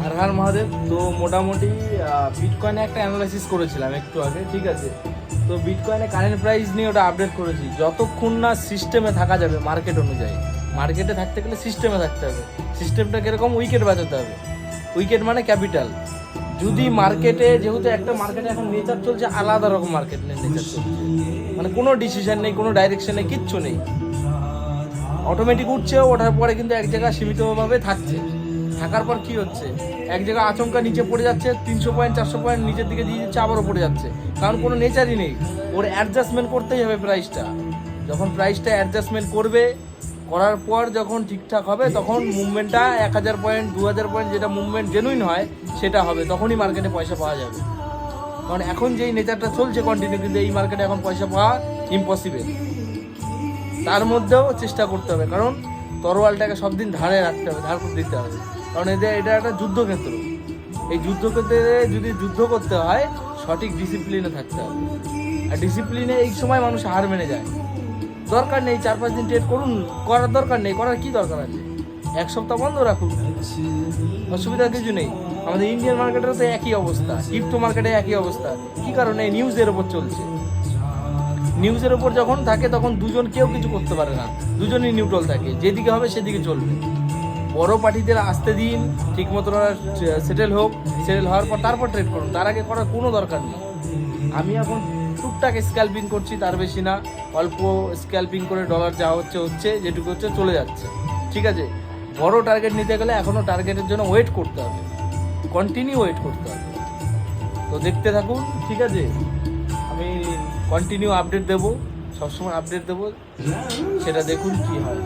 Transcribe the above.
আর হর মহাদেব। তো মোটামুটি বিটকয়েনে একটা অ্যানালাইসিস করেছিলাম একটু আগে, ঠিক আছে। তো বিটকয়েনে কারেন্ট প্রাইস নিয়ে ওটা আপডেট করেছি। যতক্ষণ না সিস্টেমে থাকা যাবে মার্কেট অনুযায়ী, মার্কেটে থাকতে গেলে সিস্টেমে থাকতে হবে। সিস্টেমটা কীরকম? উইকেট বাঁচাতে হবে। উইকেট মানে ক্যাপিটাল। যদি মার্কেটে, যেহেতু একটা মার্কেটে এখন নেচার চলছে আলাদা রকম, মার্কেট নেচার চলছে, মানে কোনো ডিসিশন নেই, কোনো ডাইরেকশন নেই, কিচ্ছু নেই, অটোমেটিক উঠছে, ওঠার পরে কিন্তু এক জায়গায় সীমিতভাবে থাকছে। থাকার পর কি হচ্ছে? এক জায়গায় আচমকা নিচে পড়ে যাচ্ছে, 300 পয়েন্ট 400 পয়েন্ট নিচের দিকে দিয়ে দিচ্ছে, আবারও পড়ে যাচ্ছে, কারণ কোনো নেচারই নেই। ওর অ্যাডজাস্টমেন্ট করতেই হবে প্রাইসটা। যখন প্রাইসটা অ্যাডজাস্টমেন্ট করবে, করার পর যখন ঠিকঠাক হবে, তখন মুভমেন্টটা 1000 পয়েন্ট 2000 পয়েন্ট যেটা মুভমেন্ট জেনুইন হয় সেটা হবে, তখনই মার্কেটে পয়সা পাওয়া যাবে। কারণ এখন যেই নেচারটা চলছে কন্টিনিউ, কিন্তু এই মার্কেটে এখন পয়সা পাওয়া ইম্পসিবল। তার মধ্যেও চেষ্টা করতে হবে, কারণ তরোয়ালটাকে সব দিন ধারে রাখতে হবে, ধার করে দিতে হবে, কারণ এটা একটা যুদ্ধক্ষেত্র। এই যুদ্ধক্ষেত্রে যদি যুদ্ধ করতে হয়, সঠিক ডিসিপ্লিনে থাকতে হবে। আর ডিসিপ্লিনে এই সময় মানুষ হার মেনে যায়। দরকার নেই 4-5 দিন ট্রেড করুন, করার দরকার নেই, করার কি দরকার আছে? এক সপ্তাহ বন্ধ রাখুন, অসুবিধা কিছু নেই। আমাদের ইন্ডিয়ান মার্কেটেরও তো একই অবস্থা, ক্রিপ্টো মার্কেটে একই অবস্থা। কী কারণে? নিউজের ওপর চলছে। নিউজের ওপর যখন থাকে তখন দুজন কেউ কিছু করতে পারে না, দুজনই নিউট্রাল থাকে, যেদিকে হবে সেদিকে চলবে। বড় পার্টিদের আসতে দিন, ঠিক মতো সেটেল হোক, সেটেল হওয়ার পর তারপর ট্রেড করুন, তার আগে করার কোনো দরকার নেই। আমি এখন টুকটাক স্ক্যাল্পিং করছি, তার বেশি না, অল্প স্ক্যাল্পিং করে ডলার যা হচ্ছে যেটুকু হচ্ছে চলে যাচ্ছে, ঠিক আছে। বড় টার্গেট নিতে গেলে এখনও টার্গেটের জন্য ওয়েট করতে হবে, কন্টিনিউ ওয়েট করতে হবে। তো দেখতে থাকুন, ঠিক আছে। আমি কন্টিনিউ আপডেট দেবো, সবসময় আপডেট দেবো, সেটা দেখুন কি হয়।